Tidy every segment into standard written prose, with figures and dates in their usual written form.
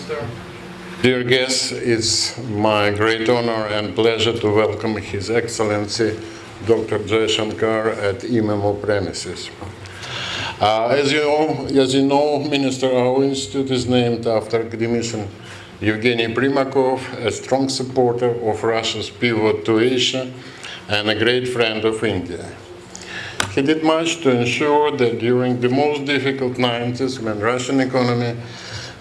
Minister. Dear guests, it's my great honor and pleasure to welcome His Excellency Dr. Джайшанкар at ИМЭМО premises. As you know, Minister, our institute is named after academician Evgeny Primakov, a strong supporter of Russia's pivot to Asia and a great friend of India. He did much to ensure that during the most difficult 90s, when Russian economy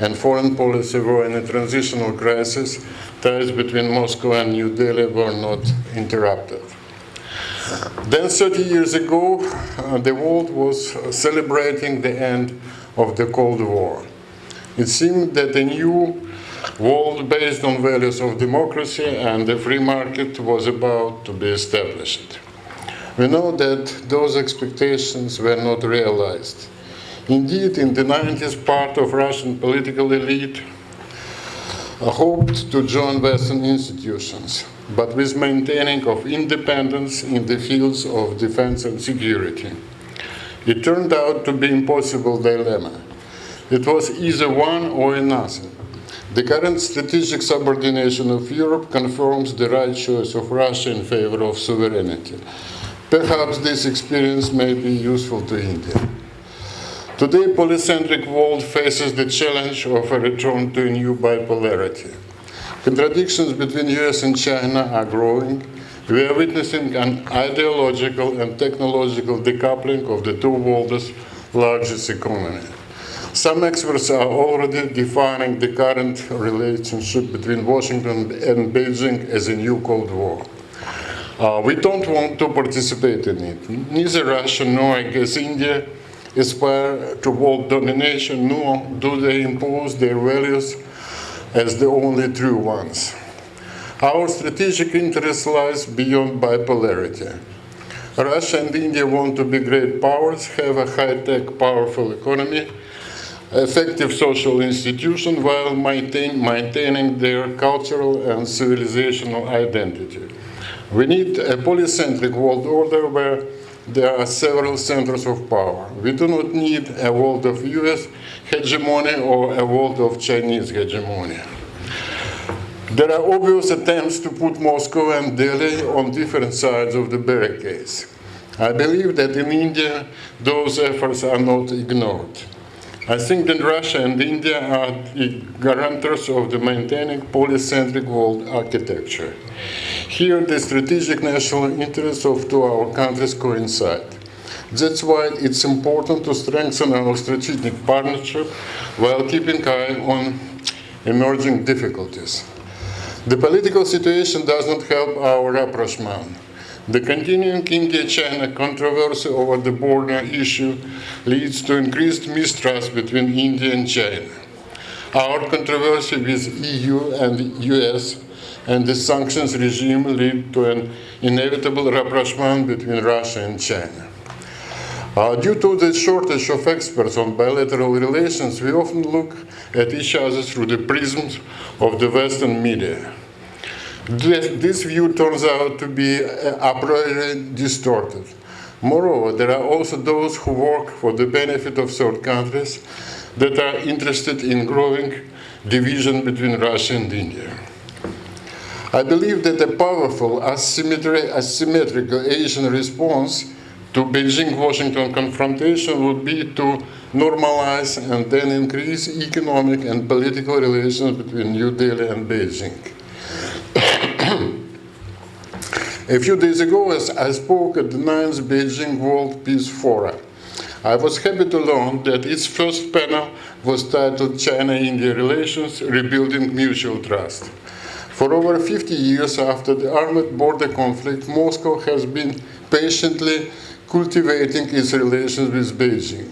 and foreign policy were in a transitional crisis, ties between Moscow and New Delhi were not interrupted. Then 30 years ago, the world was celebrating the end of the Cold War. It seemed that a new world based on values of democracy and the free market was about to be established. We know that those expectations were not realized. Indeed, in the 90s, part of Russian political elite hoped to join Western institutions, but with maintaining of independence in the fields of defense and security. It turned out to be an impossible dilemma. It was either one or another. The current strategic subordination of Europe confirms the right choice of Russia in favor of sovereignty. Perhaps this experience may be useful to India. Today, polycentric world faces the challenge of a return to a new bipolarity. Contradictions between US and China are growing. We are witnessing an ideological and technological decoupling of the two world's largest economy. Some experts are already defining the current relationship between Washington and Beijing as a new Cold War. We don't want to participate in it. Neither Russia nor, I guess, India aspire to world domination, nor do they impose their values as the only true ones. Our strategic interest lies beyond bipolarity. Russia and India want to be great powers, have a high-tech, powerful economy, effective social institution, while maintaining their cultural and civilizational identity. We need a polycentric world order where there are several centers of power. We do not need a world of US hegemony or a world of Chinese hegemony. There are obvious attempts to put Moscow and Delhi on different sides of the barricades. I believe that in India, those efforts are not ignored. I think that Russia and India are the guarantors of the maintaining polycentric world architecture. Here, the strategic national interests of two our countries coincide. That's why it's important to strengthen our strategic partnership while keeping an eye on emerging difficulties. The political situation does not help our rapprochement. The continuing India-China controversy over the border issue leads to increased mistrust between India and China. Our controversy with EU and US and the sanctions regime lead to an inevitable rapprochement between Russia and China. Due to the shortage of experts on bilateral relations, we often look at each other through the prisms of the Western media. This view turns out to be a priori distorted. Moreover, there are also those who work for the benefit of third countries that are interested in growing division between Russia and India. I believe that a powerful asymmetrical Asian response to Beijing-Washington confrontation would be to normalize and then increase economic and political relations between New Delhi and Beijing. A few days ago, as I spoke at the 9th Beijing World Peace Forum, I was happy to learn that its first panel was titled China-India Relations, Rebuilding Mutual Trust. For over 50 years after the armed border conflict, Moscow has been patiently cultivating its relations with Beijing.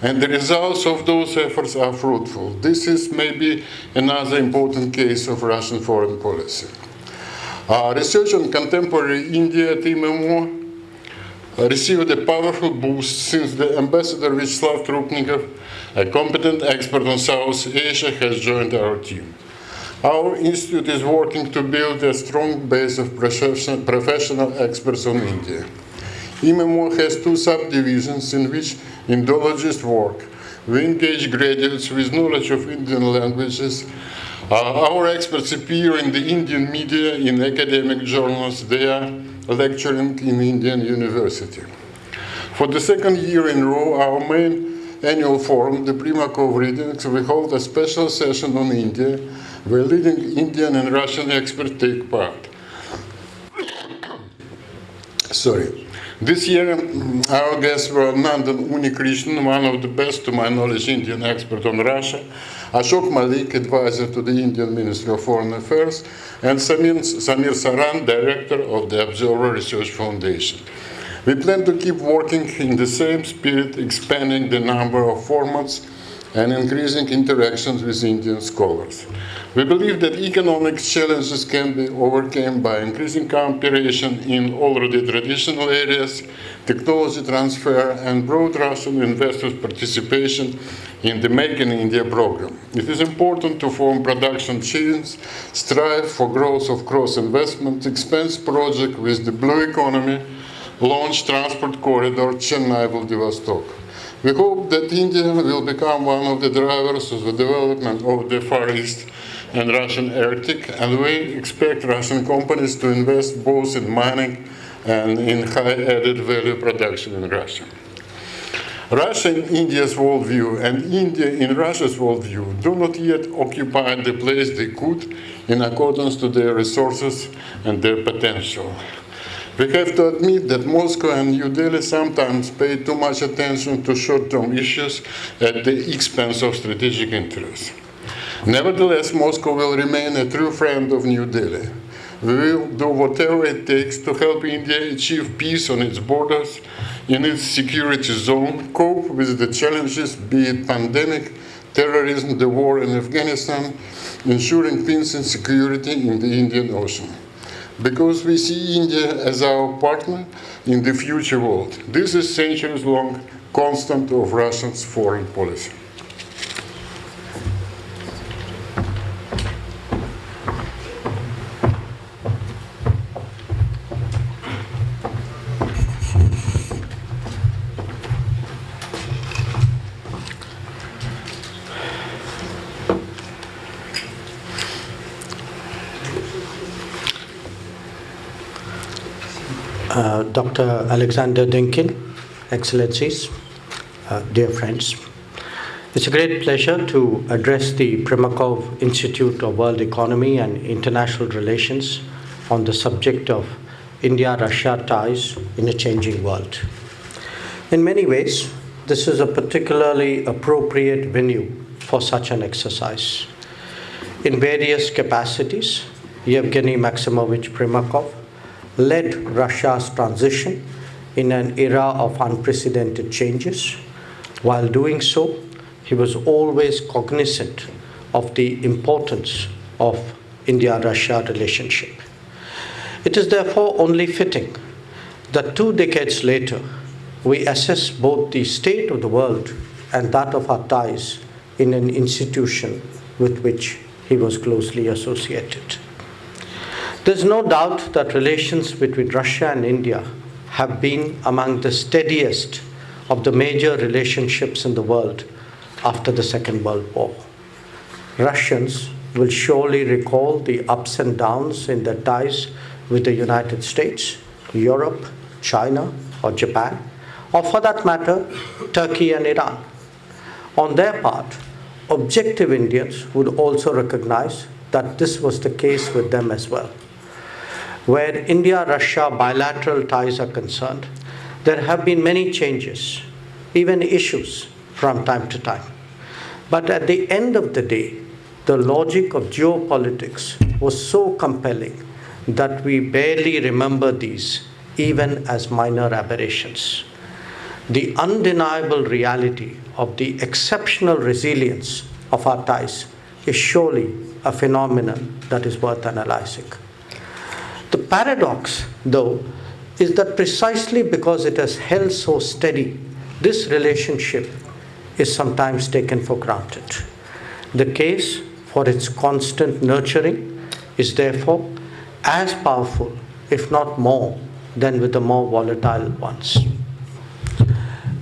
And the results of those efforts are fruitful. This is maybe another important case of Russian foreign policy. Research on contemporary India at ИМЭМО received a powerful boost since the ambassador Vyacheslav Trupnikov, a competent expert on South Asia, has joined our team. Our institute is working to build a strong base of professional experts on India. ИМЭМО has two subdivisions in which Indologists work. We engage graduates with knowledge of Indian languages. Our experts appear in the Indian media, in academic journals. They are lecturing in Indian university. For the second year in a row, our main annual forum, the Primakov Readings, we hold a special session on India, where leading Indian and Russian experts take part. This year, our guests were Nandan Unikrishnan, one of the best, to my knowledge, Indian expert on Russia, Ashok Malik, advisor to the Indian Ministry of Foreign Affairs, and Samir Saran, director of the Observer Research Foundation. We plan to keep working in the same spirit, expanding the number of formats and increasing interactions with Indian scholars. We believe that economic challenges can be overcome by increasing cooperation in already traditional areas, technology transfer, and broad Russian investors' participation in the Make in India program. It is important to form production chains, strive for growth of cross-investment, expand projects with the blue economy, launch transport corridor Chennai-Vladivostok. We hope that India will become one of the drivers of the development of the Far East and Russian Arctic, and we expect Russian companies to invest both in mining and in high added value production in Russia. Russia in India's worldview and India in Russia's worldview do not yet occupy the place they could in accordance to their resources and their potential. We have to admit that Moscow and Nью-Дели sometimes pay too much attention to short-term issues at the expense of strategic interests. Nevertheless, Moscow will remain a true friend of Nью-Дели. We will do whatever it takes to help India achieve peace on its borders, in its security zone, cope with the challenges, be it pandemic, terrorism, the war in Afghanistan, ensuring peace and security in the Indian Ocean. Because we see India as our partner in the future world. This is centuries-long constant of Russia's foreign policy. Dr. Alexander Dынкин, Excellencies, dear friends. It's a great pleasure to address the Primakov Institute of World Economy and International Relations on the subject of India-Russia ties in a changing world. In many ways, this is a particularly appropriate venue for such an exercise. In various capacities, Yevgeny Maximovich Primakov led Russia's transition in an era of unprecedented changes. While doing so, he was always cognizant of the importance of India-Russia relationship. It is therefore only fitting that 2 decades later, we assess both the state of the world and that of our ties in an institution with which he was closely associated. There's no doubt that relations between Russia and India have been among the steadiest of the major relationships in the world after the Second World War. Russians will surely recall the ups and downs in their ties with the United States, Europe, China, or Japan, or for that matter, Turkey and Iran. On their part, objective Indians would also recognize that this was the case with them as well. Where India-Russia bilateral ties are concerned, there have been many changes, even issues from time to time. But at the end of the day, the logic of geopolitics was so compelling that we barely remember these, even as minor aberrations. The undeniable reality of the exceptional resilience of our ties is surely a phenomenon that is worth analyzing. The paradox, though, is that precisely because it has held so steady, this relationship is sometimes taken for granted. The case for its constant nurturing is therefore as powerful, if not more, than with the more volatile ones.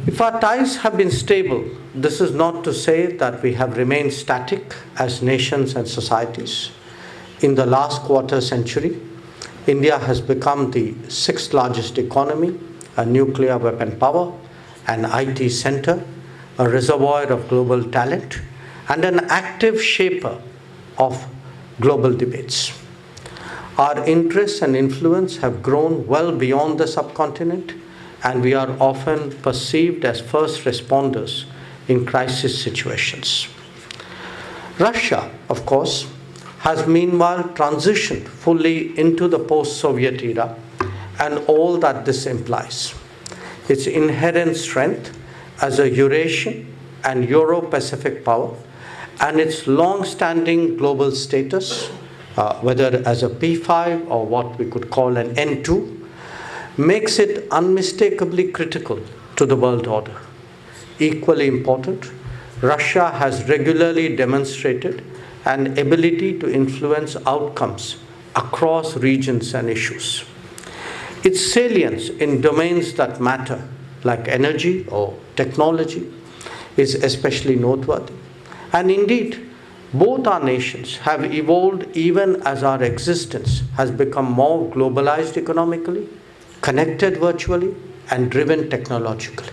If our ties have been stable, this is not to say that we have remained static as nations and societies. In the last quarter century, India has become the sixth largest economy, a nuclear weapon power, an IT center, a reservoir of global talent, and an active shaper of global debates. Our interests and influence have grown well beyond the subcontinent, and we are often perceived as first responders in crisis situations. Russia, of course, has meanwhile transitioned fully into the post-Soviet era and all that this implies. Its inherent strength as a Eurasian and Euro-Pacific power and its long-standing global status, whether as a P5 or what we could call an N2, makes it unmistakably critical to the world order. Equally important, Russia has regularly demonstrated an ability to influence outcomes across regions and issues. Its salience in domains that matter, like energy or technology, is especially noteworthy. And indeed, both our nations have evolved even as our existence has become more globalized economically, connected virtually, and driven technologically.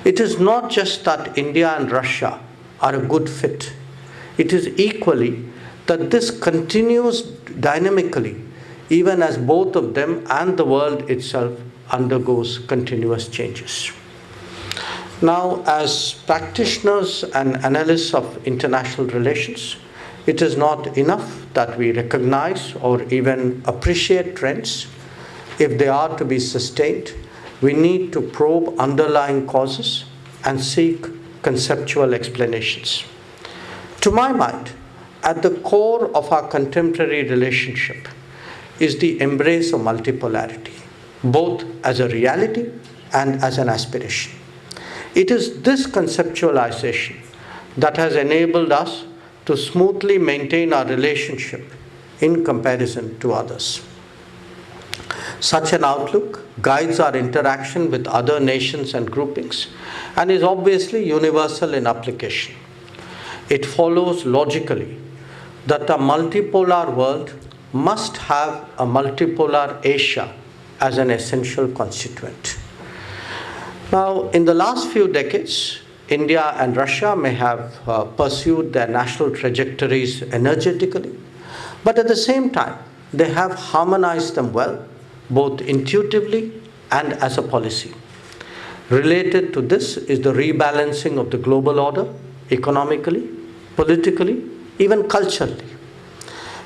It is not just that India and Russia are a good fit. It is equally that this continues dynamically even as both of them and the world itself undergoes continuous changes. Now, as practitioners and analysts of international relations, it is not enough that we recognize or even appreciate trends. If they are to be sustained, we need to probe underlying causes and seek conceptual explanations. To my mind, at the core of our contemporary relationship is the embrace of multipolarity, both as a reality and as an aspiration. It is this conceptualization that has enabled us to smoothly maintain our relationship in comparison to others. Such an outlook guides our interaction with other nations and groupings and is obviously universal in application. It follows logically that the multipolar world must have a multipolar Asia as an essential constituent. Now, in the last few decades, India and Russia may have pursued their national trajectories energetically, but at the same time, they have harmonized them well, both intuitively and as a policy. Related to this is the rebalancing of the global order, economically, politically, even culturally.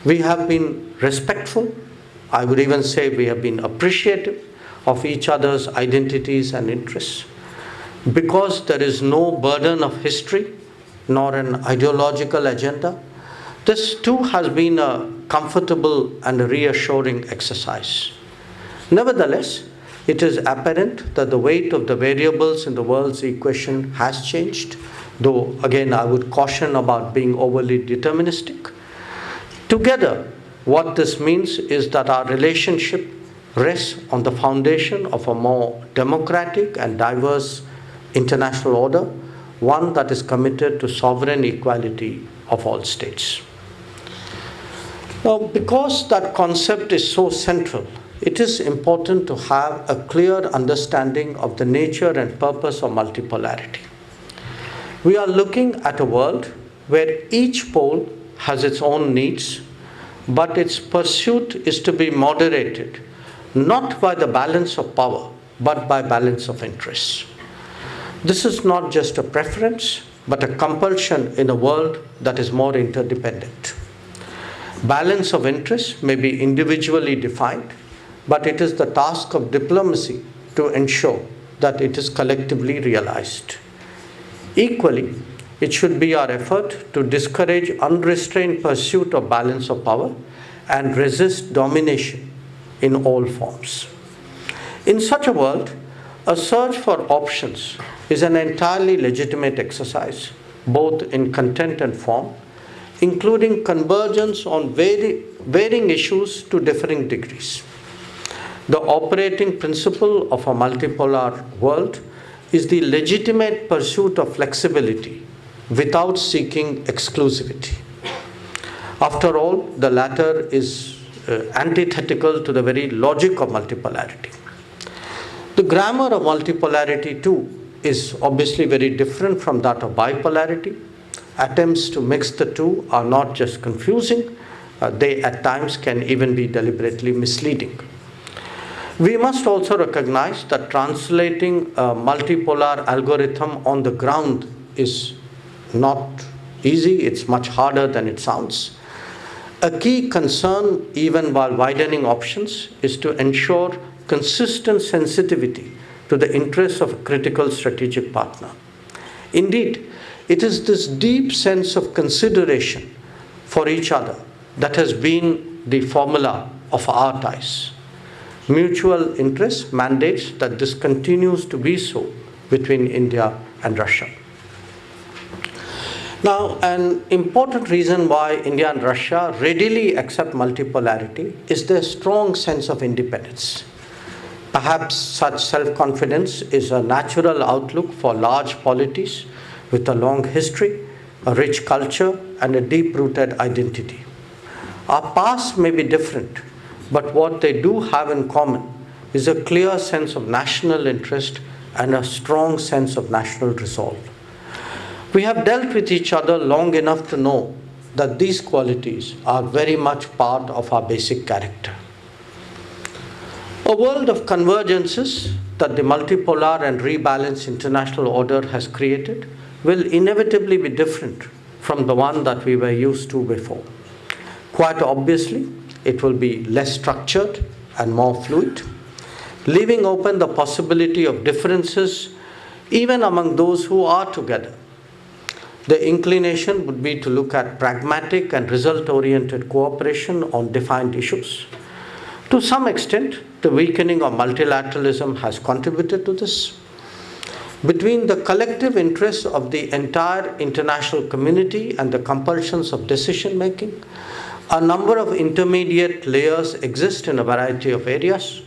We have been respectful, I would even say we have been appreciative of each other's identities and interests. Because there is no burden of history nor an ideological agenda, this too has been a comfortable and a reassuring exercise. Nevertheless, it is apparent that the weight of the variables in the world's equation has changed, though again I would caution about being overly deterministic. Together, what this means is that our relationship rests on the foundation of a more democratic and diverse international order, one that is committed to sovereign equality of all states. Now, because that concept is so central, it is important to have a clear understanding of the nature and purpose of multipolarity. We are looking at a world where each pole has its own needs, but its pursuit is to be moderated not by the balance of power, but by balance of interests. This is not just a preference, but a compulsion in a world that is more interdependent. Balance of interests may be individually defined, but it is the task of diplomacy to ensure that it is collectively realized. Equally, it should be our effort to discourage unrestrained pursuit of balance of power and resist domination in all forms. In such a world, a search for options is an entirely legitimate exercise, both in content and form, including convergence on varying issues to differing degrees. The operating principle of a multipolar world is the legitimate pursuit of flexibility without seeking exclusivity. After all, the latter is antithetical to the very logic of multipolarity. The grammar of multipolarity too is obviously very different from that of bipolarity. Attempts to mix the two are not just confusing, they at times can even be deliberately misleading. We must also recognize that translating a multipolar algorithm on the ground is not easy, it's much harder than it sounds. A key concern, even while widening options, is to ensure consistent sensitivity to the interests of a critical strategic partner. Indeed, it is this deep sense of consideration for each other that has been the formula of our ties. Mutual interest mandates that this continues to be so between India and Russia. Now, an important reason why India and Russia readily accept multipolarity is their strong sense of independence. Perhaps such self-confidence is a natural outlook for large polities with a long history, a rich culture, and a deep-rooted identity. Our past may be different, but what they do have in common is a clear sense of national interest and a strong sense of national resolve. We have dealt with each other long enough to know that these qualities are very much part of our basic character. A world of convergences that the multipolar and rebalanced international order has created will inevitably be different from the one that we were used to before. Quite obviously, it will be less structured and more fluid, leaving open the possibility of differences even among those who are together. The inclination would be to look at pragmatic and result-oriented cooperation on defined issues. To some extent, the weakening of multilateralism has contributed to this. Between the collective interests of the entire international community and the compulsions of decision-making, a number of intermediate layers exist in a variety of areas.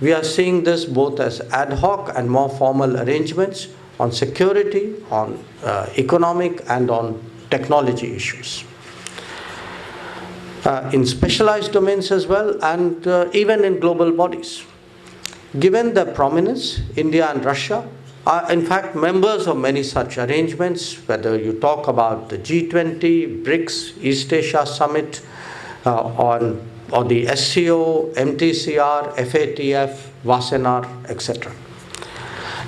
We are seeing this both as ad hoc and more formal arrangements on security, on economic, and on technology issues. In specialized domains as well, and even in global bodies. Given their prominence, India and Russia are in fact members of many such arrangements, whether you talk about the G20, BRICS, East Asia Summit, or the SCO, MTCR, FATF, Wassenaar, etc.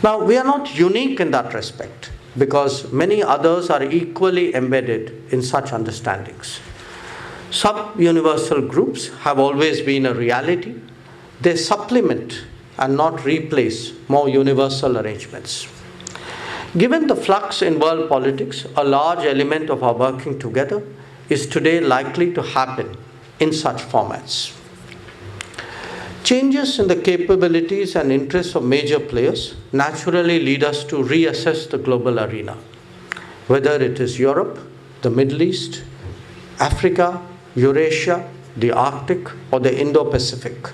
Now, we are not unique in that respect because many others are equally embedded in such understandings. Sub-universal groups have always been a reality. They supplement and not replace more universal arrangements. Given the flux in world politics, a large element of our working together is today likely to happen in such formats. Changes in the capabilities and interests of major players naturally lead us to reassess the global arena, whether it is Europe, the Middle East, Africa, Eurasia, the Arctic, or the Indo-Pacific.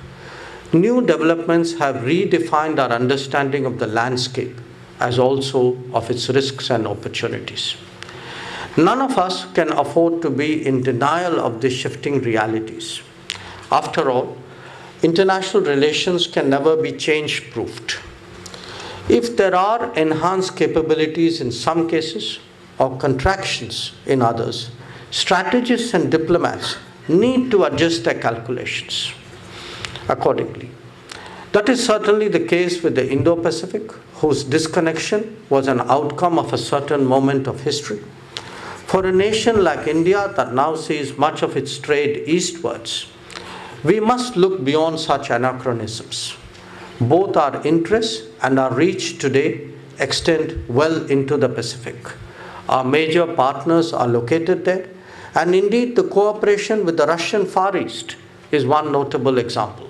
New developments have redefined our understanding of the landscape as also of its risks and opportunities. None of us can afford to be in denial of these shifting realities. After all, international relations can never be change-proofed. If there are enhanced capabilities in some cases or contractions in others, strategists and diplomats need to adjust their calculations accordingly. That is certainly the case with the Indo-Pacific, whose disconnection was an outcome of a certain moment of history. For a nation like India that now sees much of its trade eastwards, we must look beyond such anachronisms. Both our interests and our reach today extend well into the Pacific. Our major partners are located there, and indeed the cooperation with the Russian Far East is one notable example.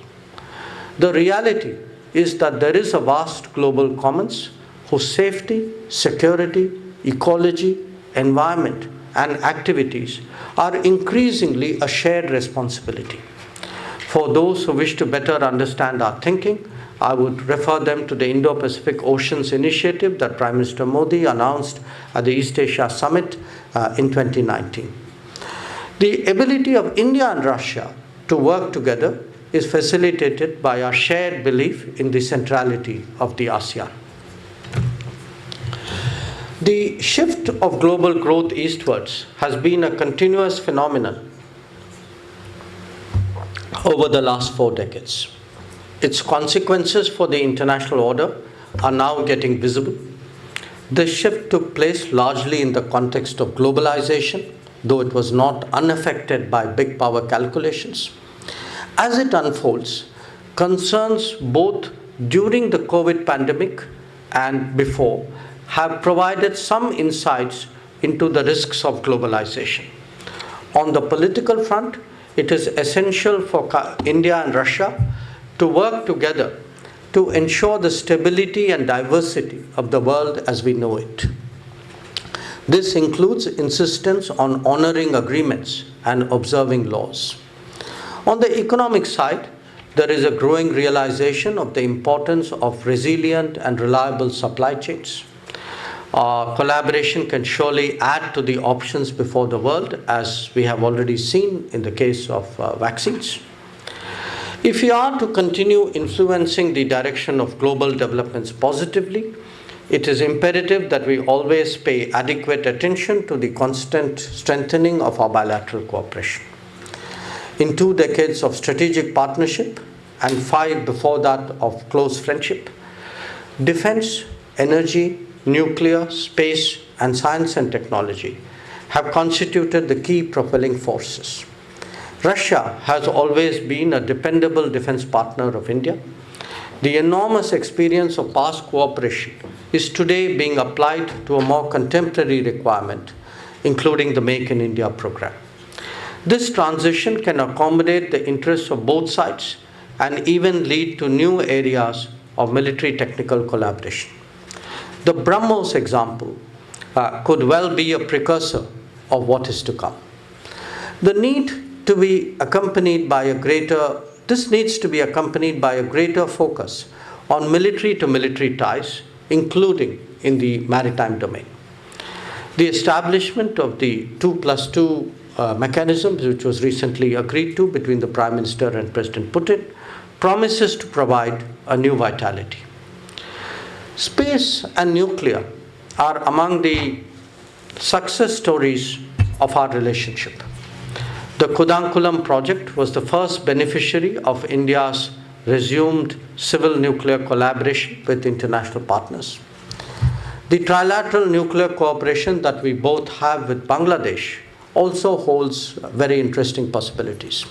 The reality is that there is a vast global commons whose safety, security, ecology, environment, and activities are increasingly a shared responsibility. For those who wish to better understand our thinking, I would refer them to the Indo-Pacific Oceans Initiative that Prime Minister Modi announced at the East Asia Summit in 2019. The ability of India and Russia to work together is facilitated by our shared belief in the centrality of the ASEAN. The shift of global growth eastwards has been a continuous phenomenon over the last 4 decades. Its consequences for the international order are now getting visible. This shift took place largely in the context of globalization, though it was not unaffected by big power calculations. As it unfolds, concerns both during the COVID pandemic and before have provided some insights into the risks of globalization. On the political front, it is essential for India and Russia to work together to ensure the stability and diversity of the world as we know it. This includes insistence on honoring agreements and observing laws. On the economic side, there is a growing realization of the importance of resilient and reliable supply chains. Collaboration can surely add to the options before the world, as we have already seen in the case of vaccines. If we are to continue influencing the direction of global developments positively, it is imperative that we always pay adequate attention to the constant strengthening of our bilateral cooperation. In 2 decades of strategic partnership and 5 before that of close friendship, defense, energy, nuclear, space, and science and technology have constituted the key propelling forces. Russia has always been a dependable defense partner of India. The enormous experience of past cooperation is today being applied to a more contemporary requirement, including the Make in India program. This transition can accommodate the interests of both sides and even lead to new areas of military technical collaboration. The BrahMos example could well be a precursor of what is to come. This needs to be accompanied by a greater focus on military-to-military ties, including in the maritime domain. The establishment of the 2+2 mechanism, which was recently agreed to between the Prime Minister and President Putin, promises to provide a new vitality. Space and nuclear are among the success stories of our relationship. The Kudankulam project was the first beneficiary of India's resumed civil nuclear collaboration with international partners. The trilateral nuclear cooperation that we both have with Bangladesh also holds very interesting possibilities.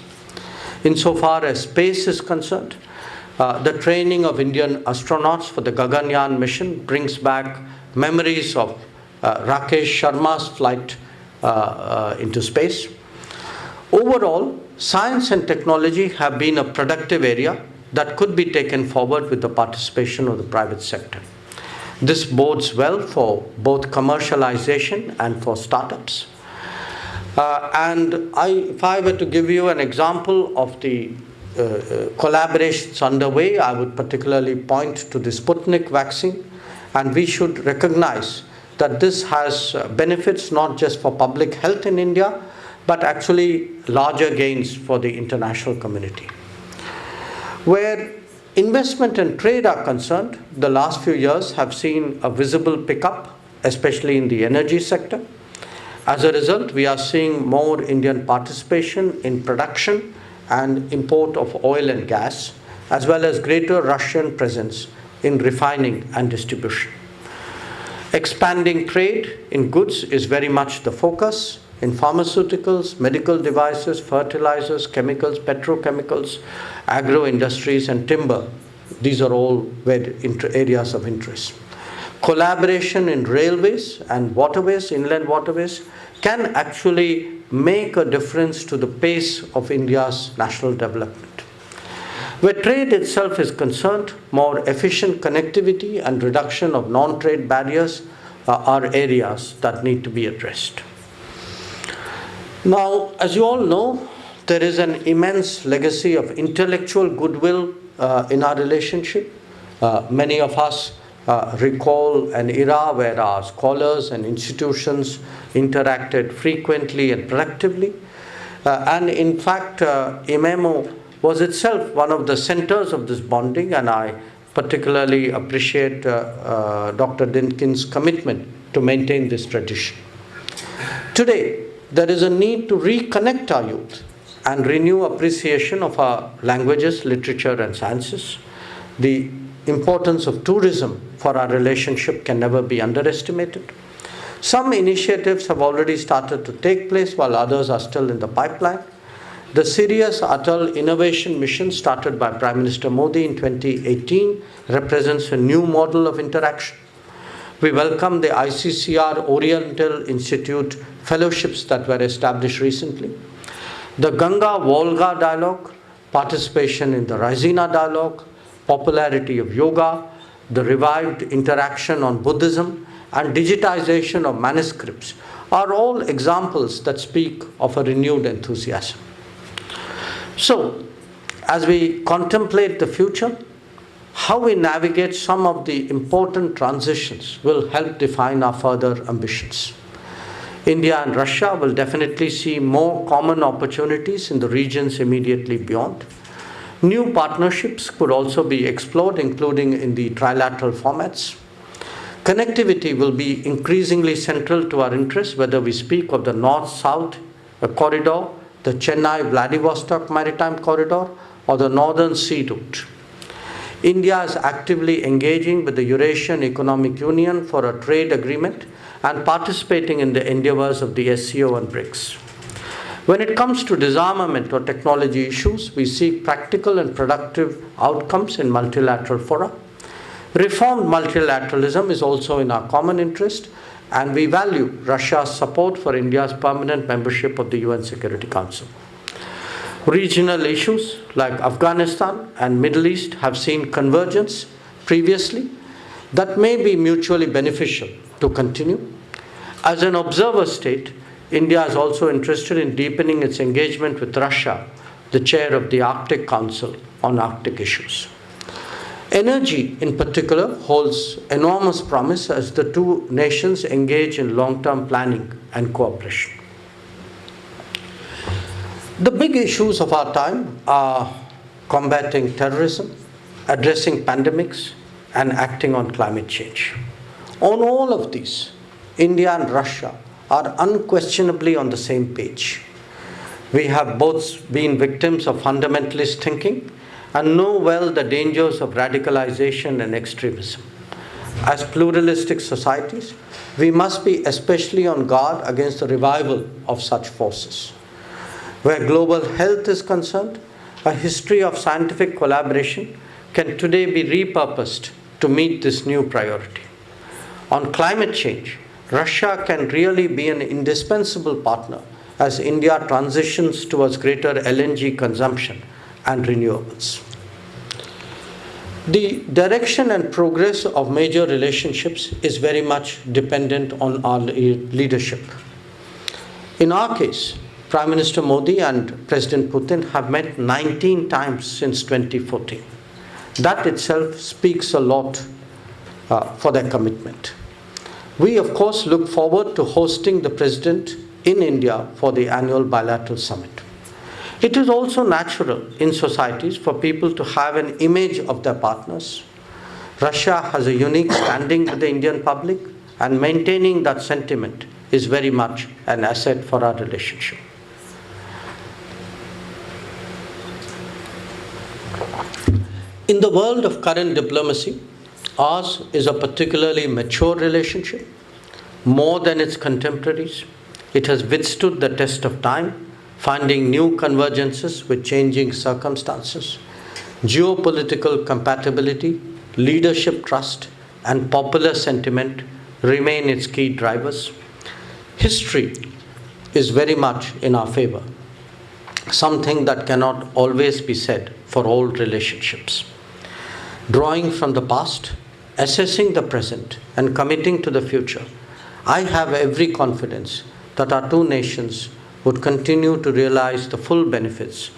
Insofar as space is concerned, the training of Indian astronauts for the Gaganyaan mission brings back memories of Rakesh Sharma's flight into space. Overall, science and technology have been a productive area that could be taken forward with the participation of the private sector. This bodes well for both commercialization and for startups. If I were to give you an example of the collaborations underway, I would particularly point to the Sputnik vaccine, and we should recognize that this has benefits not just for public health in India, but actually larger gains for the international community. Where investment and trade are concerned, the last few years have seen a visible pickup, especially in the energy sector. As a result, we are seeing more Indian participation in production and import of oil and gas, as well as greater Russian presence in refining and distribution. Expanding trade in goods is very much the focus. In pharmaceuticals, medical devices, fertilizers, chemicals, petrochemicals, agro industries, and timber. These are all areas of interest. Collaboration in railways and waterways, inland waterways, can actually make a difference to the pace of India's national development. Where trade itself is concerned, more efficient connectivity and reduction of non-trade barriers are areas that need to be addressed. Now, as you all know, there is an immense legacy of intellectual goodwill in our relationship. Many of us recall an era where our scholars and institutions interacted frequently and productively. And in fact, ИМЭМО was itself one of the centers of this bonding, and I particularly appreciate Dr. Dynkin's commitment to maintain this tradition. Today, there is a need to reconnect our youth and renew appreciation of our languages, literature, and sciences. The importance of tourism for our relationship can never be underestimated. Some initiatives have already started to take place, while others are still in the pipeline. The serious Atal Innovation Mission started by Prime Minister Modi in 2018 represents a new model of interaction. We welcome the ICCR Oriental Institute fellowships that were established recently. The Ganga-Volga dialogue, participation in the Raisina dialogue, popularity of yoga, the revived interaction on Buddhism, and digitization of manuscripts are all examples that speak of a renewed enthusiasm. So, as we contemplate the future, how we navigate some of the important transitions will help define our further ambitions. India and Russia will definitely see more common opportunities in the regions immediately beyond. New partnerships could also be explored, including in the trilateral formats. Connectivity will be increasingly central to our interests, whether we speak of the North-South corridor, the Chennai-Vladivostok Maritime Corridor, or the Northern Sea Route. India is actively engaging with the Eurasian Economic Union for a trade agreement and participating in the endeavors of the SCO and BRICS. When it comes to disarmament or technology issues, we seek practical and productive outcomes in multilateral fora. Reformed multilateralism is also in our common interest, and we value Russia's support for India's permanent membership of the UN Security Council. Regional issues like Afghanistan and Middle East have seen convergence previously that may be mutually beneficial to continue. As an observer state, India is also interested in deepening its engagement with Russia, the chair of the Arctic Council, on Arctic issues. Energy, in particular, holds enormous promise as the two nations engage in long-term planning and cooperation. The big issues of our time are combating terrorism, addressing pandemics, and acting on climate change. On all of these, India and Russia are unquestionably on the same page. We have both been victims of fundamentalist thinking and know well the dangers of radicalization and extremism. As pluralistic societies, we must be especially on guard against the revival of such forces. Where global health is concerned, a history of scientific collaboration can today be repurposed to meet this new priority. On climate change, Russia can really be an indispensable partner as India transitions towards greater LNG consumption and renewables. The direction and progress of major relationships is very much dependent on our leadership. In our case, Prime Minister Modi and President Putin have met 19 times since 2014. That itself speaks a lot for their commitment. We, of course, look forward to hosting the President in India for the annual bilateral summit. It is also natural in societies for people to have an image of their partners. Russia has a unique standing with the Indian public, and maintaining that sentiment is very much an asset for our relationship. In the world of current diplomacy, ours is a particularly mature relationship. More than its contemporaries, it has withstood the test of time, finding new convergences with changing circumstances. Geopolitical compatibility, leadership trust, and popular sentiment remain its key drivers. History is very much in our favor, something that cannot always be said for all relationships. Drawing from the past, assessing the present, and committing to the future, I have every confidence that our two nations would continue to realize the full benefits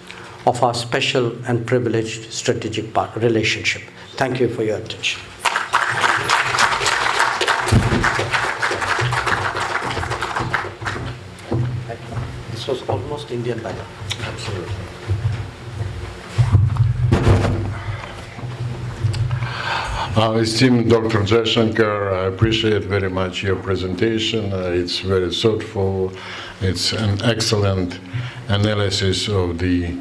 of our special and privileged strategic relationship. Thank you for your attention. This was almost Indian background. Absolutely. Esteemed Dr. Jaishankar, I appreciate very much your presentation. It's very thoughtful. It's an excellent analysis of the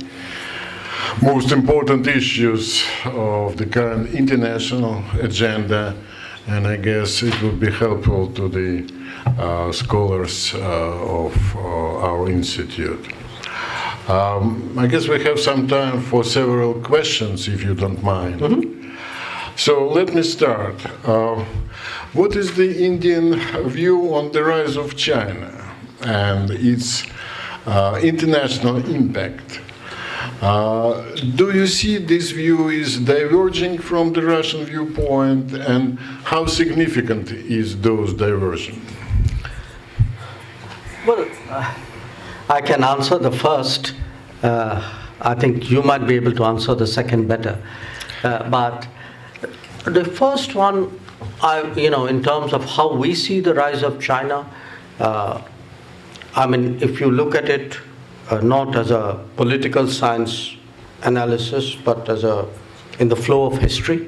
most important issues of the current international agenda, and I guess it would be helpful to the scholars of our institute. I guess we have some time for several questions, if you don't mind. Mm-hmm. So let me start. What is the Indian view on the rise of China and its international impact? Do you see this view is diverging from the Russian viewpoint, and how significant is those diversion? Well, I can answer the first. I think you might be able to answer the second better. But the first one, in terms of how we see the rise of China, if you look at it not as a political science analysis, but as in the flow of history,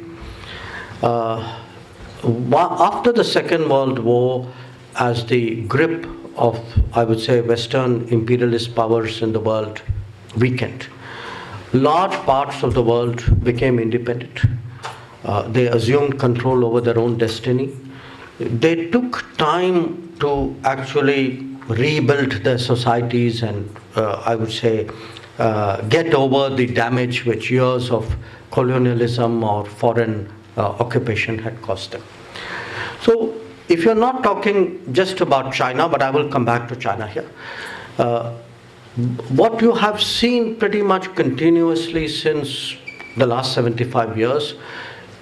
after the Second World War, as the grip of, I would say, Western imperialist powers in the world weakened, large parts of the world became independent. They assumed control over their own destiny. They took time to actually rebuild their societies and, I would say, get over the damage which years of colonialism or foreign occupation had caused them. So, if you're not talking just about China, but I will come back to China here, what you have seen pretty much continuously since the last 75 years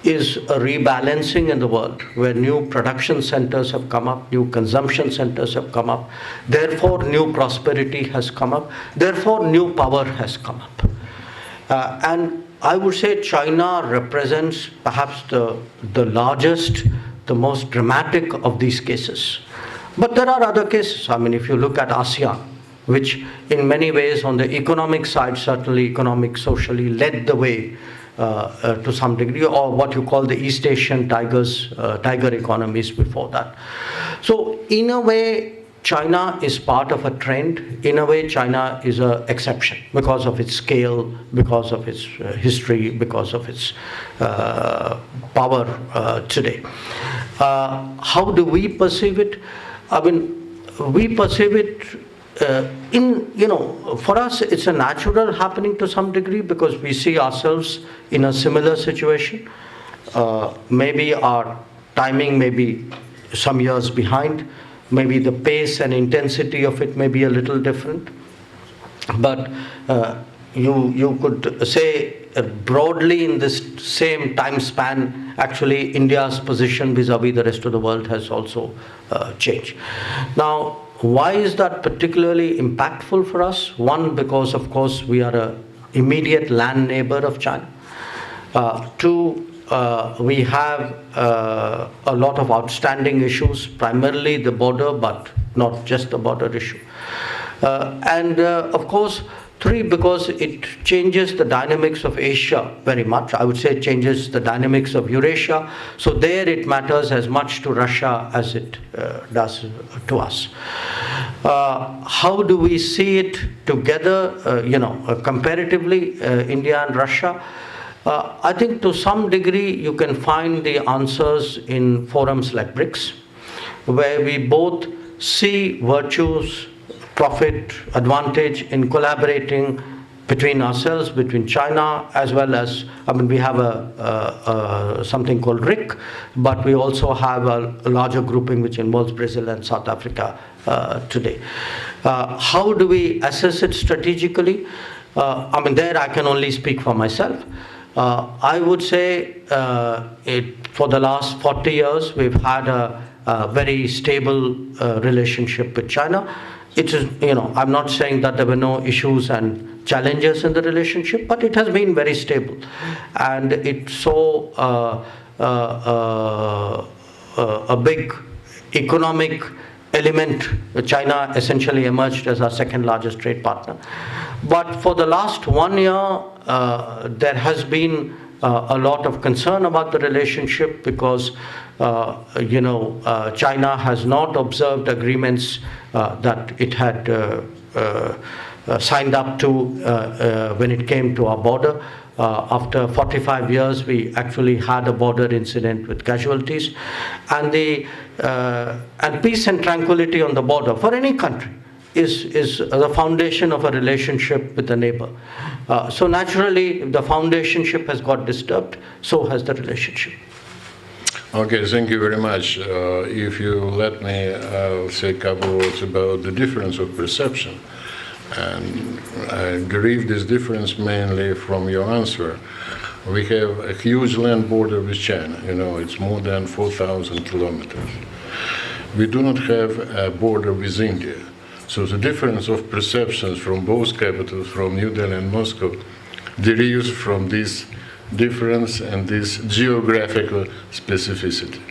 is a rebalancing in the world, where new production centers have come up, new consumption centers have come up, therefore new prosperity has come up, therefore new power has come up. And I would say China represents perhaps the largest, the most dramatic of these cases. But there are other cases. If you look at ASEAN, which in many ways on the economic side, certainly economic, socially, led the way to some degree, or what you call the East Asian tiger economies before that. So in a way, China is part of a trend. In a way, China is an exception because of its scale, because of its history, because of its power today. How do we perceive it? We perceive it for us, it's a natural happening to some degree because we see ourselves in a similar situation. Maybe our timing may be some years behind. Maybe the pace and intensity of it may be a little different. But you could say broadly in this same time span, actually India's position vis-a-vis the rest of the world has also changed. Now, why is that particularly impactful for us? One, because of course we are an immediate land neighbor of China. Two, we have a lot of outstanding issues, primarily the border, but not just the border issue. And of course, three, because it changes the dynamics of Asia very much. I would say it changes the dynamics of Eurasia. So there it matters as much to Russia as it does to us. How do we see it together, comparatively, India and Russia? I think to some degree you can find the answers in forums like BRICS, where we both see virtues, profit, advantage in collaborating between ourselves, between China, as well as, we have something called RIC, but we also have a larger grouping which involves Brazil and South Africa today. How do we assess it strategically? There I can only speak for myself. I would say for the last 40 years we've had a very stable relationship with China. it is, I'm not saying that there were no issues and challenges in the relationship, but it has been very stable. And it saw a big economic element. China essentially emerged as our second largest trade partner. But for the last 1 year, there has been a lot of concern about the relationship because China has not observed agreements that it had signed up to when it came to our border. After 45 years, we actually had a border incident with casualties. And peace and tranquility on the border for any country is the foundation of a relationship with a neighbor. So naturally, if the foundationship has got disturbed, so has the relationship. Okay, thank you very much. If you let me, I'll say a couple words about the difference of perception. And I derive this difference mainly from your answer. We have a huge land border with China. It's more than 4,000 kilometers. We do not have a border with India. So the difference of perceptions from both capitals, from New-Deli and Moscow, derives from this difference and this geographical specificity.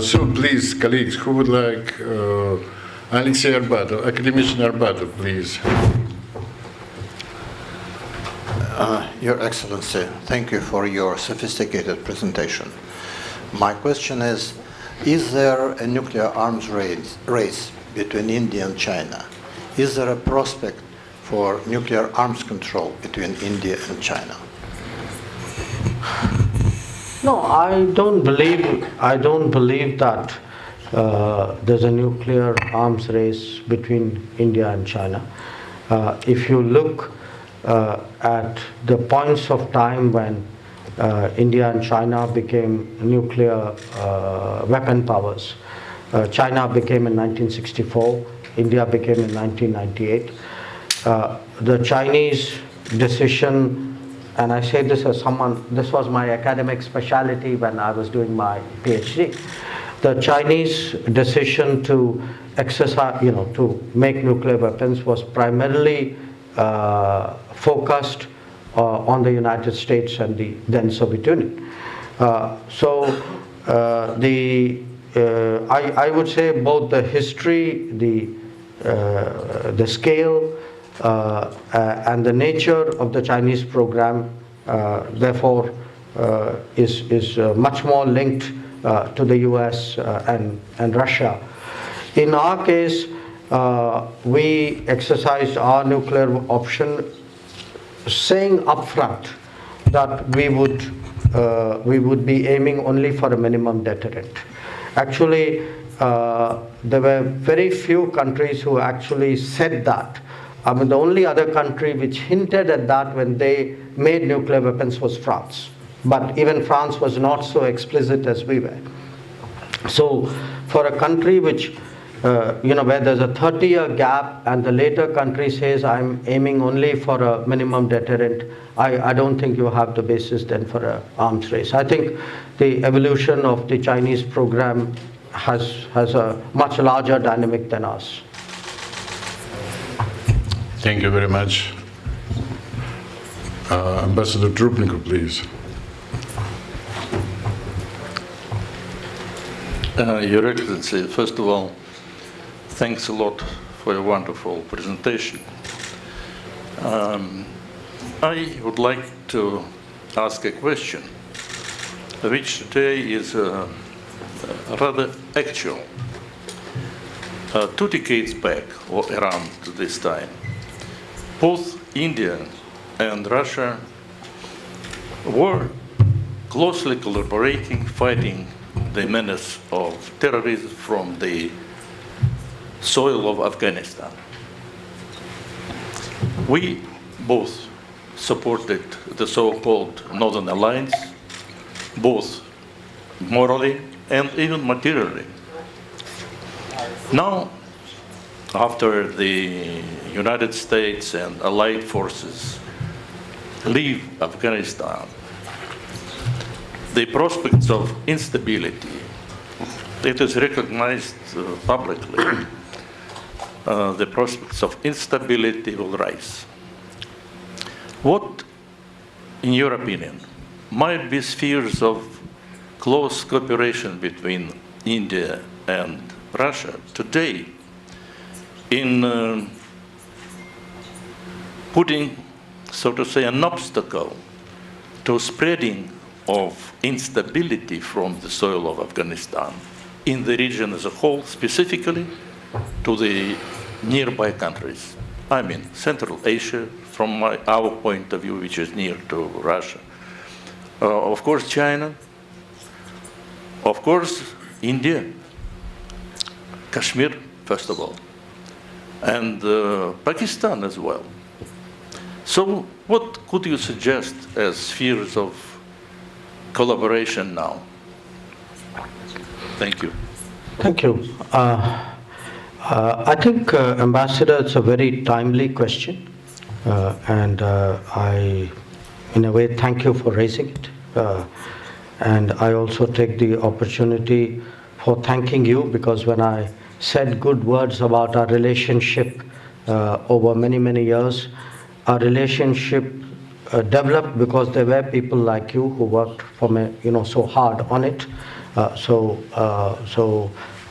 So please, colleagues, who would like... Alexey Arbatov, academic Arbatov, please. Your Excellency, thank you for your sophisticated presentation. My question is there a nuclear arms race between India and China? Is there a prospect for nuclear arms control between India and China? No, I don't believe that there's a nuclear arms race between India and China. If you look at the points of time when India and China became nuclear weapon powers, China became in 1964, India became in 1998. The Chinese decision, and I say this as someone, this was my academic specialty when I was doing my PhD. The Chinese decision to exercise, to make nuclear weapons was primarily focused on the United States and the then Soviet Union. I would say both the history, the scale, and the nature of the Chinese program, therefore, is much more linked to the US and Russia. In our case, we exercised our nuclear option, saying upfront that we would be aiming only for a minimum deterrent. Actually, there were very few countries who actually said that. I mean, the only other country which hinted at that when they made nuclear weapons was France. But even France was not so explicit as we were. So for a country which, where there's a 30-year gap and the later country says, I'm aiming only for a minimum deterrent, I don't think you have the basis then for an arms race. I think the evolution of the Chinese program has a much larger dynamic than ours. Thank you very much. Ambassador Trupnikov, please. Your Excellency, first of all, thanks a lot for a wonderful presentation. I would like to ask a question, which today is rather actual. 2 decades back, or around this time, both India and Russia were closely collaborating, fighting the menace of terrorism from the soil of Afghanistan. We both supported the so-called Northern Alliance, both morally and even materially. Now, after the United States and allied forces leave Afghanistan, the prospects of instability, it is recognized publicly, the prospects of instability will rise. What, in your opinion, might be spheres of close cooperation between India and Russia today in putting, so to say, an obstacle to spreading of instability from the soil of Afghanistan in the region as a whole, specifically to the nearby countries? I mean, Central Asia, from our point of view, which is near to Russia. Of course, China. Of course, India. Kashmir, first of all. And Pakistan as well. So what could you suggest as spheres of collaboration now? Thank you. Thank you. I think, Ambassador, it's a very timely question. And I, in a way, thank you for raising it. And I also take the opportunity for thanking you, because when I said good words about our relationship over many, many years, our relationship developed because there were people like you who worked for me, so hard on it. So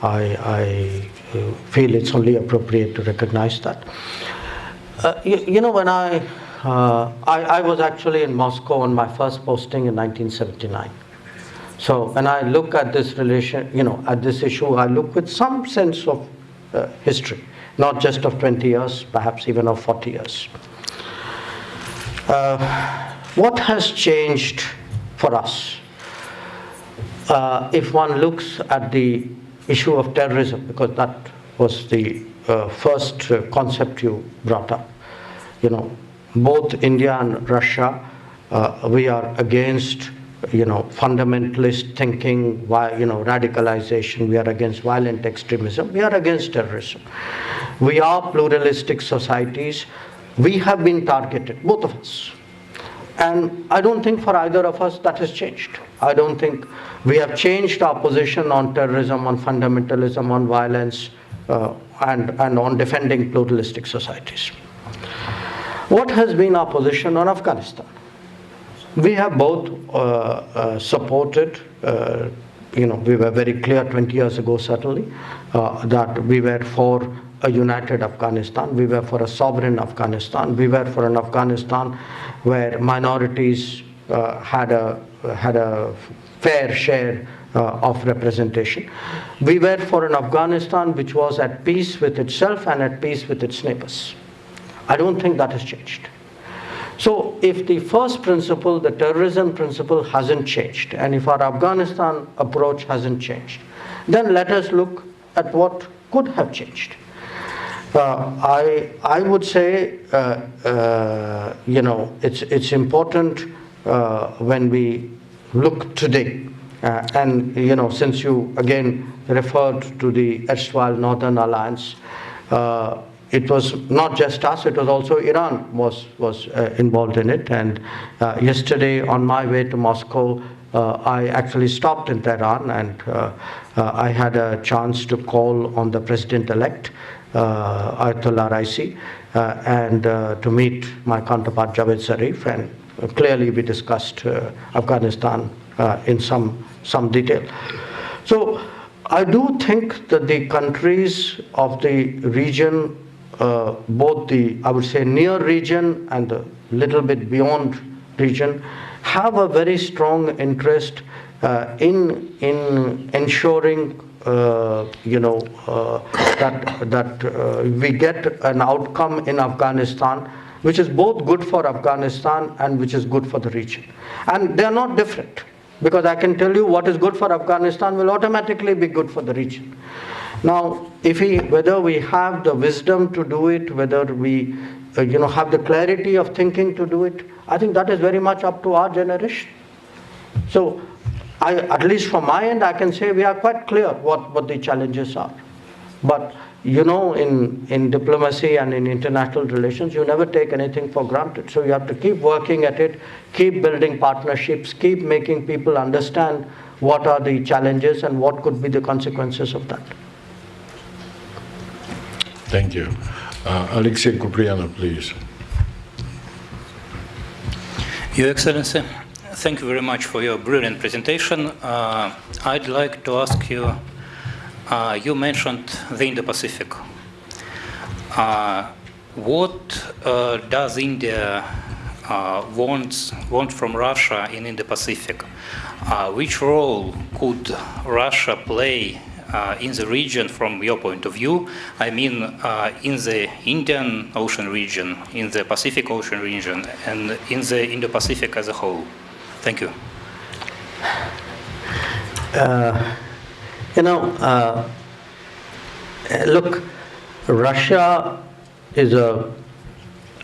I feel it's only appropriate to recognize that. When I was actually in Moscow on my first posting in 1979. So when I look at this at this issue, I look with some sense of history, not just of 20 years, perhaps even of 40 years. What has changed for us? If one looks at the issue of terrorism, because that was the first concept you brought up, both India and Russia, we are against fundamentalist thinking, radicalization. We are against violent extremism. We are against terrorism. We are pluralistic societies. We have been targeted, both of us. And I don't think for either of us that has changed. I don't think we have changed our position on terrorism, on fundamentalism, on violence, and on defending pluralistic societies. What has been our position on Afghanistan? We have both supported, we were very clear 20 years ago certainly, that we were for a united Afghanistan, we were for a sovereign Afghanistan, we were for an Afghanistan where minorities had a fair share of representation. We were for an Afghanistan which was at peace with itself and at peace with its neighbors. I don't think that has changed. So if the first principle, the terrorism principle, hasn't changed, and if our Afghanistan approach hasn't changed, then let us look at what could have changed. I would say, it's important when we look today, and since you again referred to the erstwhile Northern Alliance, it was not just us, it was also Iran was involved in it. And yesterday on my way to Moscow, I actually stopped in Tehran, and I had a chance to call on the president-elect, Ayatollah Raisi, and to meet my counterpart Javed Zarif, and clearly we discussed Afghanistan in some detail. So I do think that the countries of the region, both the, I would say, near region and the little bit beyond region, have a very strong interest in ensuring that we get an outcome in Afghanistan which is both good for Afghanistan and which is good for the region. And they are not different, because I can tell you what is good for Afghanistan will automatically be good for the region. Now, whether we have the wisdom to do it, whether we have the clarity of thinking to do it, I think that is very much up to our generation. So, at least from my end, I can say we are quite clear what the challenges are. But in diplomacy and in international relations, you never take anything for granted. So you have to keep working at it, keep building partnerships, keep making people understand what are the challenges and what could be the consequences of that. Thank you. Alexei Kupriyanov, please. Your Excellency, thank you very much for your brilliant presentation. I'd like to ask you, you mentioned the Indo-Pacific. What does India want from Russia in Indo-Pacific? Which role could Russia play in the region from your point of view? I mean, in the Indian Ocean region, in the Pacific Ocean region, and in the Indo-Pacific as a whole. Thank you. Look, Russia is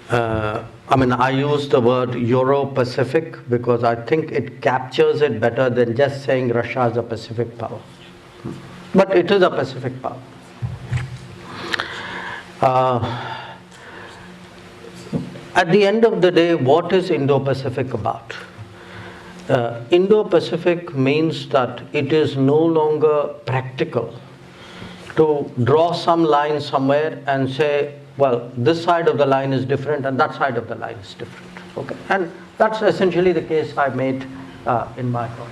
I use the word Euro-Pacific because I think it captures it better than just saying Russia is a Pacific power. But it is a Pacific power. At the end of the day, what is Indo-Pacific about? Indo-Pacific means that it is no longer practical to draw some line somewhere and say, well, this side of the line is different and that side of the line is different. Okay, and that's essentially the case I made in my talk.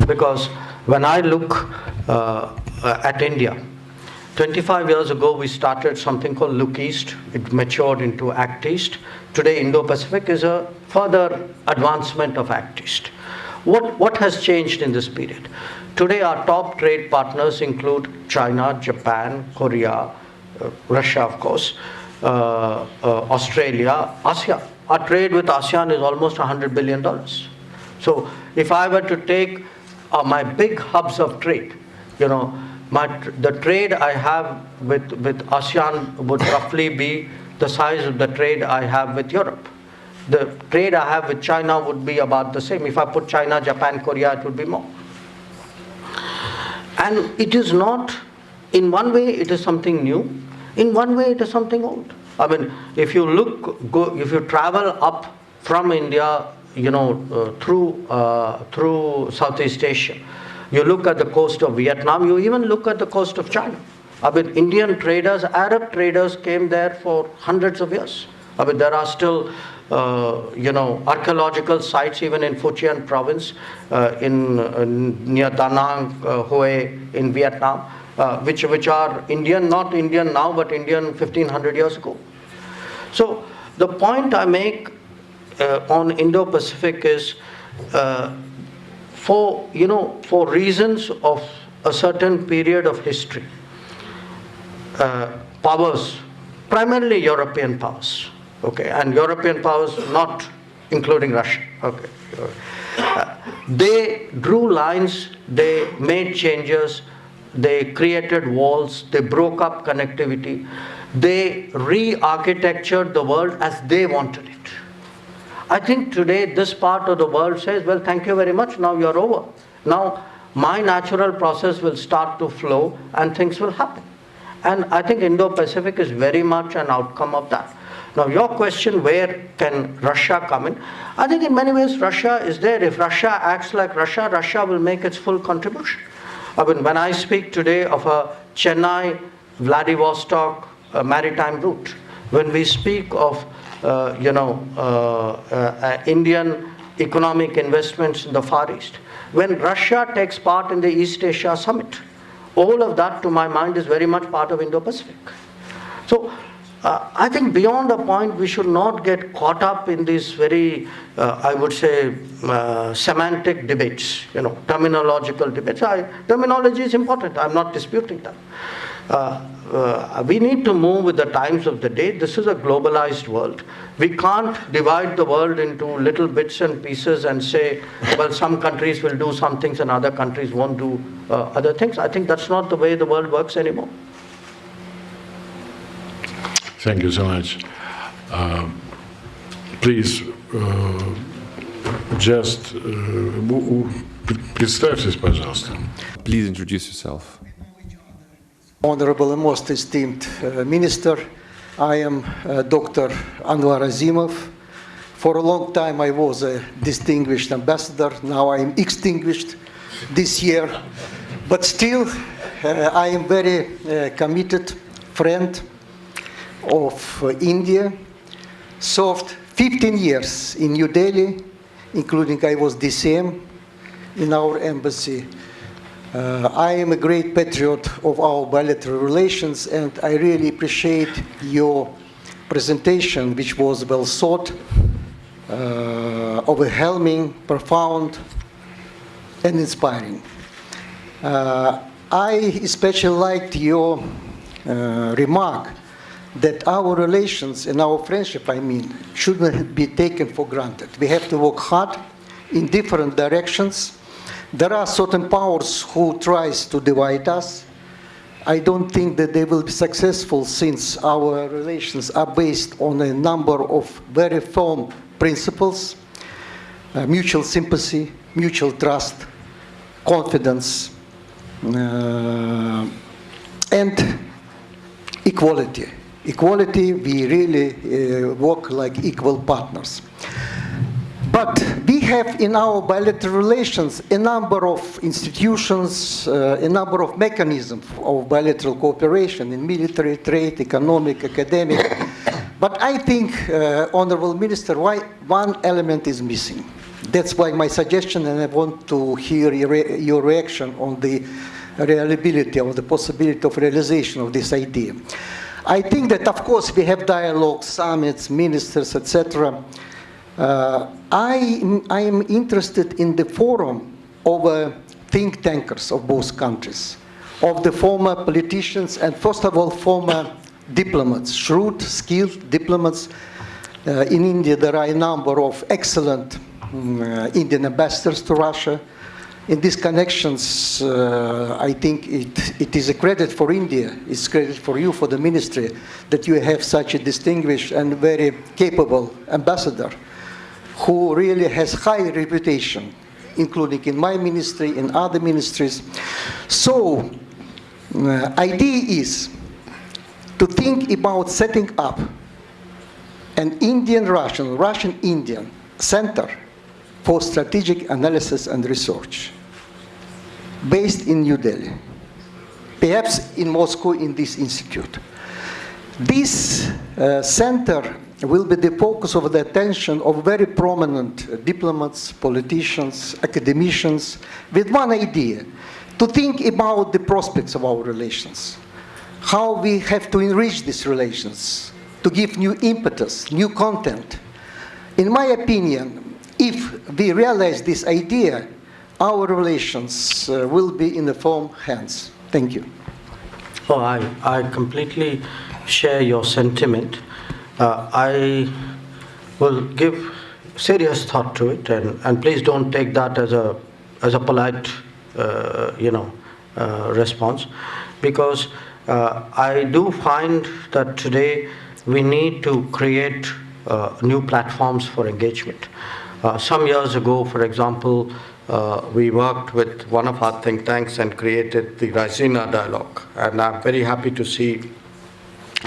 Because when I look at India, 25 years ago we started something called Look East. It matured into Act East. Today Indo-Pacific is a further advancement of Act East. What has changed in this period? Today our top trade partners include China, Japan, Korea, Russia, of course, Australia, ASEAN. Our trade with ASEAN is almost $100 billion. So if I were to take my big hubs of trade, the trade I have with ASEAN would roughly be the size of the trade I have with Europe. The trade I have with China would be about the same. If I put China, Japan, Korea, it would be more. And it is not, in one way it is something new, in one way it is something old. I mean, if you travel up from India, through Southeast Asia, you look at the coast of Vietnam, you even look at the coast of China. I mean, Indian traders, Arab traders came there for hundreds of years. I mean, there are still, archaeological sites even in Fujian province, near Da Nang, Hue in Vietnam, which are Indian, not Indian now, but Indian 1500 years ago. So the point I make on Indo-Pacific is, for reasons of a certain period of history, powers, primarily European powers, okay, and European powers not including Russia, okay, they drew lines, they made changes, they created walls, they broke up connectivity, they re-architectured the world as they wanted it. I think today this part of the world says, well, thank you very much, now you're over. Now my natural process will start to flow and things will happen. And I think Indo-Pacific is very much an outcome of that. Now your question, where can Russia come in? I think in many ways Russia is there. If Russia acts like Russia, Russia will make its full contribution. I mean, when I speak today of a Chennai-Vladivostok maritime route, when we speak of Indian economic investments in the Far East, when Russia takes part in the East Asia Summit, all of that to my mind is very much part of Indo-Pacific. So I think beyond a point we should not get caught up in these very, I would say, semantic debates, terminological debates. Terminology is important, I'm not disputing that. We need to move with the times of the day. This is a globalized world. We can't divide the world into little bits and pieces and say, well, some countries will do some things and other countries won't do other things. I think that's not the way the world works anymore. Thank you so much. Please, just представьтесь, пожалуйста. Please introduce yourself. Honorable and most esteemed Minister, I am Dr. Anwar Azimov. For a long time I was a distinguished ambassador. Now I am extinguished this year. But still I am very committed friend of India, served 15 years in New Delhi, including I was DCM in our embassy. I am a great patriot of our bilateral relations, and I really appreciate your presentation, which was well thought, overwhelming, profound, and inspiring. I especially liked your remark that our relations and our friendship, shouldn't be taken for granted. We have to work hard in different directions. There are certain powers who tries to divide us. I don't think that they will be successful, since our relations are based on a number of very firm principles: mutual sympathy, mutual trust, confidence, and equality. Equality, we really work like equal partners. But we have in our bilateral relations a number of institutions, a number of mechanisms of bilateral cooperation in military, trade, economic, academic. But I think, Honorable Minister, one element is missing. That's why my suggestion, and I want to hear your reaction on the reliability or the possibility of realization of this idea. I think that, of course, we have dialogue, summits, ministers, etc. I am interested in the forum of think tankers of both countries, of the former politicians and, first of all, former diplomats, shrewd, skilled diplomats. In India, there are a number of excellent Indian ambassadors to Russia. In these connections, I think it is a credit for India, it's credit for you, for the ministry, that you have such a distinguished and very capable ambassador who really has high reputation, including in my ministry, in other ministries. So, idea is to think about setting up an Indian-Russian, Russian-Indian center for strategic analysis and research, based in New Delhi, perhaps in Moscow in this institute. This center will be the focus of the attention of very prominent diplomats, politicians, academicians, with one idea: to think about the prospects of our relations, how we have to enrich these relations, to give new impetus, new content. In my opinion, if we realize this idea, our relations will be in the firm hands. Thank you. Oh, I completely share your sentiment. I will give serious thought to it, and please don't take that as a polite, response, because I do find that today we need to create new platforms for engagement. Some years ago, for example, we worked with one of our think tanks and created the Raisina dialogue, and I'm very happy to see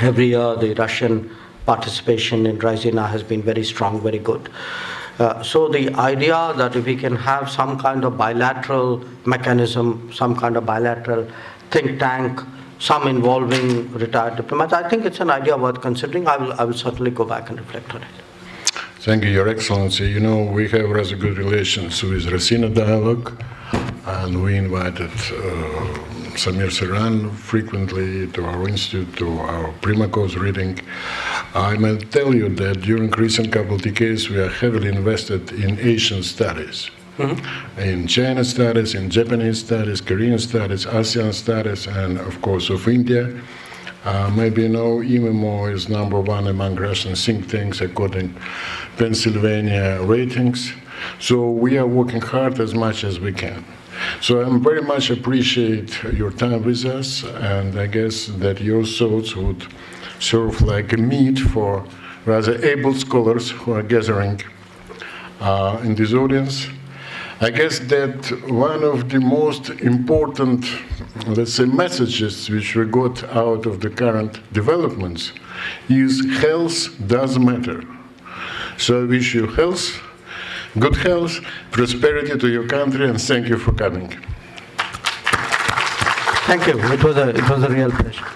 every year the Russian participation in Raisina has been very strong, very good. So the idea that if we can have some kind of bilateral mechanism, some kind of bilateral think tank, some involving retired diplomats, I think it's an idea worth considering. I will certainly go back and reflect on it. Thank you, Your Excellency. You know, we have rather good relations with Raisina Dialogue, and we invited Samir Saran frequently to our institute, to our Primakov's reading. I may tell you that during recent couple of decades, we are heavily invested in Asian studies. In China studies, in Japanese studies, Korean studies, ASEAN studies, and of course of India. Maybe you know, IMEMO is #1 among Russian think tanks according Pennsylvania ratings. So we are working hard as much as we can. So I very much appreciate your time with us, and I guess that your thoughts would serve like a meat for rather able scholars who are gathering in this audience. I guess that one of the most important, let's say, messages which we got out of the current developments is health does matter. So I wish you health, good health, prosperity to your country, and thank you for coming. Thank you. It was a real pleasure.